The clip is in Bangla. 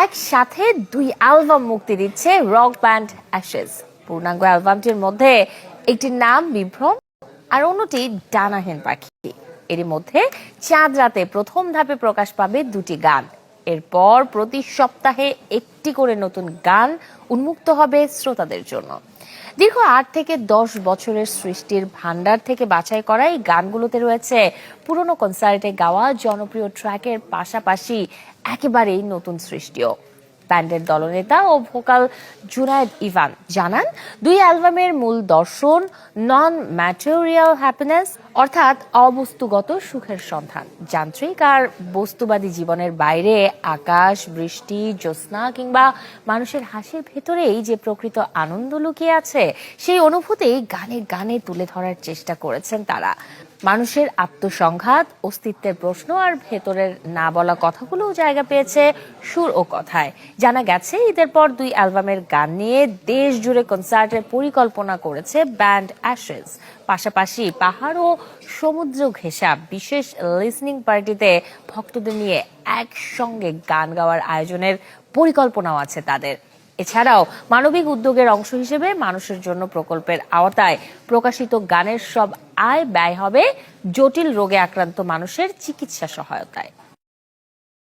একসাথে দুই অ্যালবাম মুক্তি দিচ্ছে রক ব্যান্ড অ্যাশেজ। পূর্ণাঙ্গ অ্যালবামটির মধ্যে একটি নাম বিভ্রম আর অন্যটি ডানাহীন পাখি। এরই মধ্যে চাঁদ রাতে প্রথম ধাপে প্রকাশ পাবে দুটি গান। এরপর প্রতি সপ্তাহে একটি করে নতুন গান উন্মুক্ত হবে শ্রোতাদের জন্য। দীর্ঘ ৮ থেকে ১০ বছরের সৃষ্টির ভান্ডার থেকে বাছাই করা এই গানগুলোতে রয়েছে পুরনো কনসার্টে গাওয়া জনপ্রিয় ট্র্যাকের পাশাপাশি একেবারেই নতুন সৃষ্টিও। ব্যান্ডের দলনেতা ও ভোকাল জুনায়েদ ইভান জানান, দুই অ্যালবামের মূল দর্শন নন ম্যাটেরিয়াল হ্যাপিনেস, অর্থাৎ অবস্তুগত সুখের সন্ধান। যান্ত্রিক আর বস্তুবাদী জীবনের বাইরে আকাশ, বৃষ্টি, জ্যোৎস্না কিংবা মানুষের হাসির ভেতরেই যে প্রকৃত আনন্দ লুকিয়ে আছে, সেই অনুভূতি গানে গানে তুলে ধরার চেষ্টা করেছেন তারা। মানুষের আত্মসংঘাত, অস্তিত্বের প্রশ্ন আর ভেতরের না বলা কথাগুলোও জায়গা পেয়েছে সুর ও কথায়। জানা গেছে, ঈদের পর দুই অ্যালবামের গান নিয়ে দেশ জুড়ে কনসার্টের পরিকল্পনা করেছে ব্যান্ড অ্যাশেজ। পাশাপাশি পাহাড় ও সমুদ্র ঘেঁষা বিশেষ লিসনিং পার্টিতে ভক্তদের নিয়ে একসঙ্গে গান গাওয়ার আয়োজনের পরিকল্পনাও আছে তাদের। এছাড়াও মানবিক উদ্যোগের অংশ হিসেবে মানুষের জন্য প্রকল্পের আওতায় প্রকাশিত গানের সব আয় ব্যয় হবে জটিল রোগে আক্রান্ত মানুষের চিকিৎসা সহায়তায়।